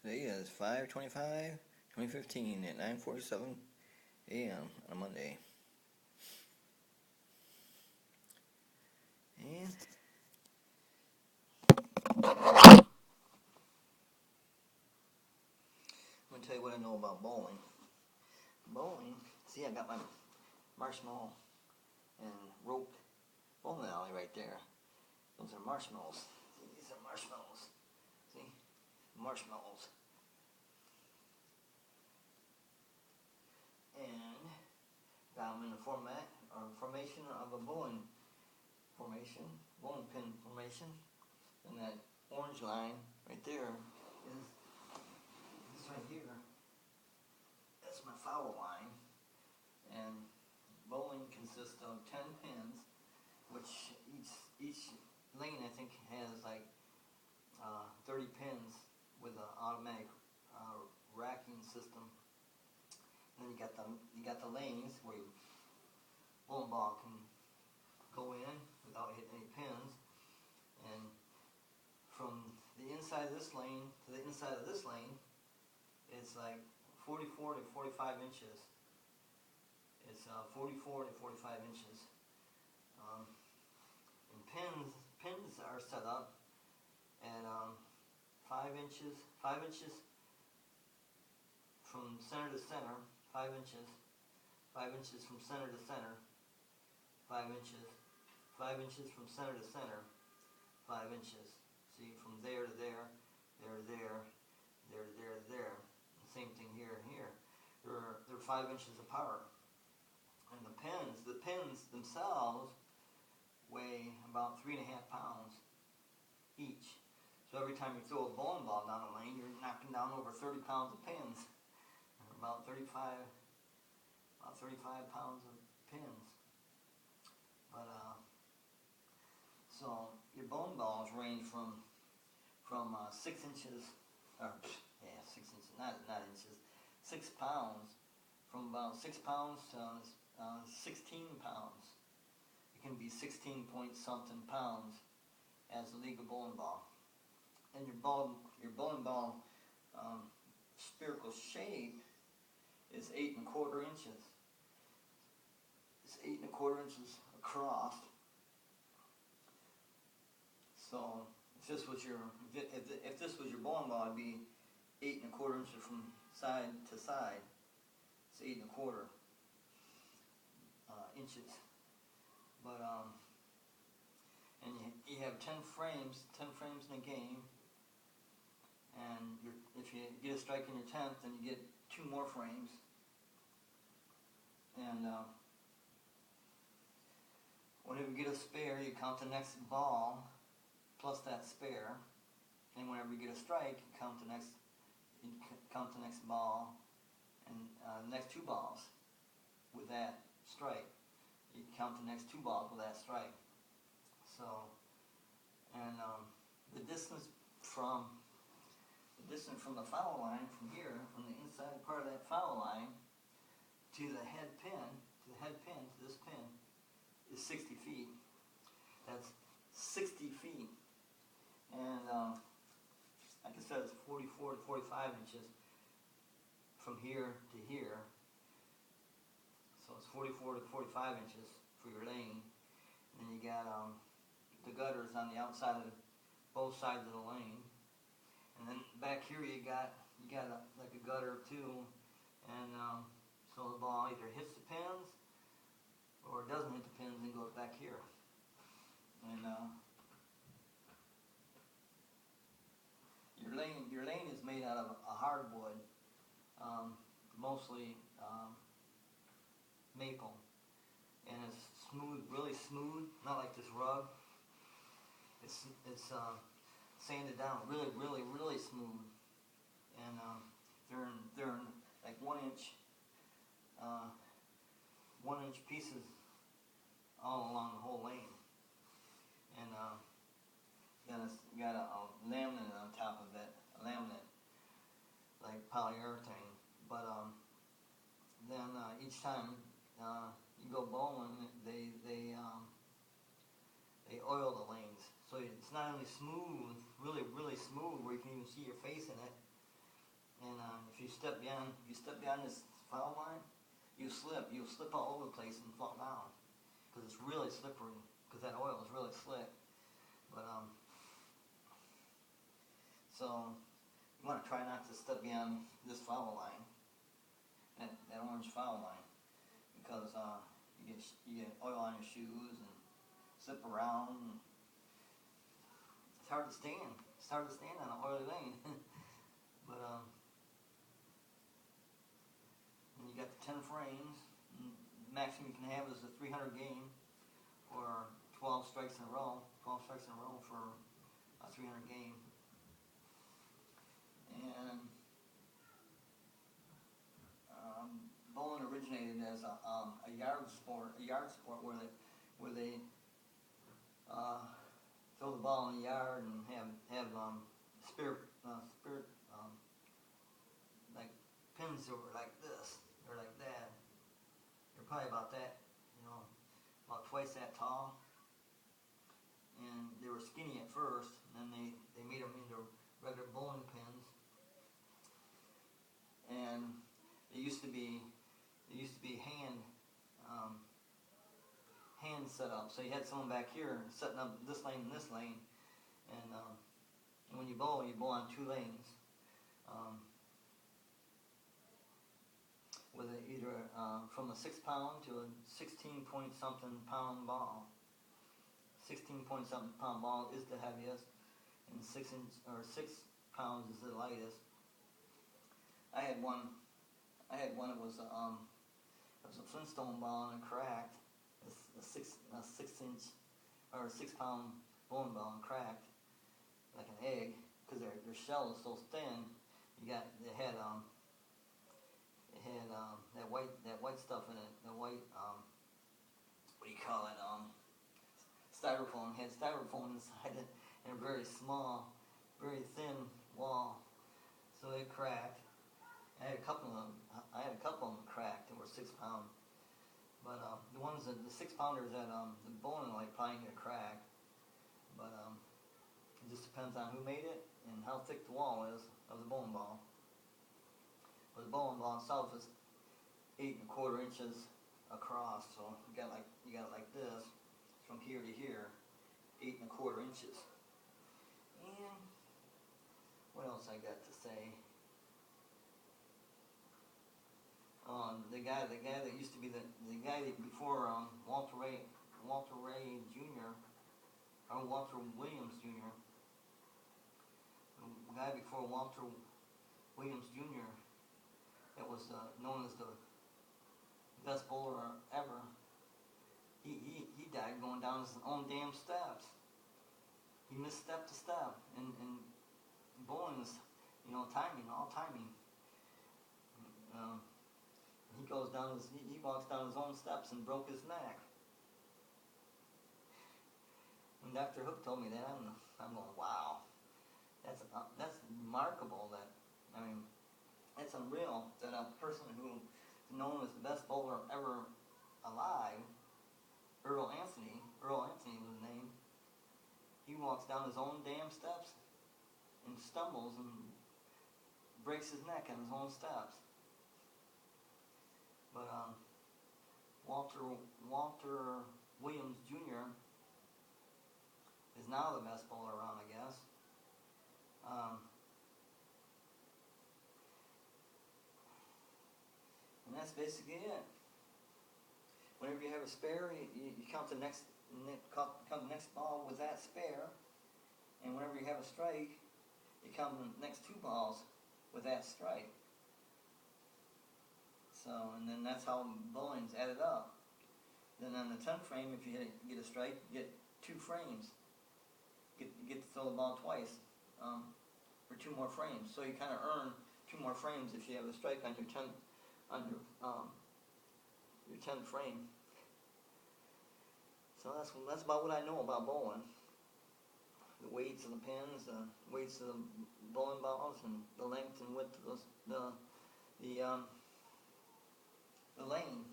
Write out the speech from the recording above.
Today is 5/25/2015 at 9:47 a.m. on a Monday. And I'm going to tell you what I know about bowling. Bowling, see, I got my marshmallow and rope bowling alley right there. Those are marshmallows. See, these are marshmallows. See? Marshmallows. And got them in the formation of a bowling formation, bowling pin formation. And that orange line right there is this right here. That's my foul line. And bowling consists of 10 pins, which each lane I think has like 30 pins with an automatic racking system. And then you got the lanes where your bowling ball can go in without hitting any pins. And from the inside of this lane to the inside of this lane, it's like 44 to 45 inches. It's 44 to 45 inches. And pins are set up at 5 inches from center to center, 5 inches, 5 inches from center to center, 5 inches, 5 inches from center to center, 5 inches. See, from there to there, there to there, there to there to there. The same thing here and here. They're 5 inches apart. And the pins themselves weigh about 3.5 pounds each. So every time you throw a bowling ball down the lane, you're knocking down over 30 pounds of pins. About 35 pounds of pins. But so your bowling balls range from 6 inches, 6 inches, not inches, 6 pounds, from about 6 pounds to 16 pounds. It can be 16 point something pounds as a legal bowling ball. And your bowling ball spherical shape is 8 1/4 inches. It's 8 1/4 inches across. So if this was your bowling ball, it'd be 8 1/4 inches from side to side. It's 8 1/4 inches. But and you have 10 frames in a game. And if you get a strike in your 10th, then you get 2 more frames. And whenever you get a spare, you count the next ball plus that spare. And whenever you get a strike, you count the next ball and the next 2 balls with that strike. You count the next 2 balls with that strike. So, and the distance from the foul line from here, from the inside part of that foul line to the head pin, to this pin, is 60 feet. That's 60 feet. And like I said, it's 44 to 45 inches from here to here. So it's 44 to 45 inches for your lane. And then you got the gutters on the outside of both sides of the lane. And then back here you got like a gutter too, and so the ball either hits the pins or it doesn't hit the pins and goes back here. And your lane is made out of a hardwood, mostly maple, and it's smooth, really smooth, not like this rug. It's sanded down really, really, really smooth, and they're in like 1 inch pieces all along the whole lane, and then it's got a laminate on top of it, like polyurethane. But then each time you go bowling, they oil the lanes. So it's not only smooth, really, really smooth, where you can even see your face in it, And if you step beyond this foul line, you'll slip all over the place and fall down, because it's really slippery, because that oil is really slick. But so you want to try not to step beyond this foul line, that orange foul line, because you get oil on your shoes and slip around. And it's hard to stand. It's hard to stand on an oily lane. But and you got the 10 frames. Maximum you can have is a 300 game, or 12 strikes in a row. 12 strikes in a row for a 300 game. And bowling originated as a yard sport where they throw the ball in the yard and have spirit like pins that were like this or like that. They're probably about that, about twice that tall. And they were skinny at first, and then they made them into regular bowling pins. And it used to be hand set up. So you had someone back here setting up this lane and this lane, and when you bowl on 2 lanes, with either from a 6 pound to a 16 point something pound ball. 16 point something pound ball is the heaviest, and 6 pounds is the lightest. I had one. It was a Flintstone ball and it cracked. A 6 inch or a 6 pound bowling ball and cracked like an egg, because their shell is so thin. It had that white stuff in it. The white what do you call it? Styrofoam. It had styrofoam inside it, and a very small, very thin wall. So it cracked. I had a couple of them cracked that were 6 pound. But the 6 pounders at the bowling alley probably get cracked. But it just depends on who made it and how thick the wall is of the bowling ball. But the bowling ball itself is 8 1/4 inches across. So you got it like this, from here to here, 8 1/4 inches. And what else I got to say? The guy that used to be the guy that before Walter Ray Jr. or Walter Williams Jr. The guy before Walter Williams Jr. that was known as the best bowler ever. He died going down his own damn steps. He missed step to step, and bowling is timing, all timing. He walks down his own steps and broke his neck. When Dr. Hook told me that, I'm going, wow, that's remarkable. That's unreal that a person who is known as the best bowler ever alive, Earl Anthony was his name. He walks down his own damn steps and stumbles and breaks his neck on his own steps. But Walter Williams Jr. is now the best bowler around, I guess. And that's basically it. Whenever you have a spare, you count the next ball with that spare, and whenever you have a strike, you count the next 2 balls with that strike. So, and then that's how bowling's added up. Then on the 10th frame, if you get a strike, you get 2 frames. You get to throw the ball twice, for 2 more frames. So you kind of earn 2 more frames if you have a strike on your 10th frame. So that's about what I know about bowling. The weights of the pins, the weights of the bowling balls, and the length and width of the lane.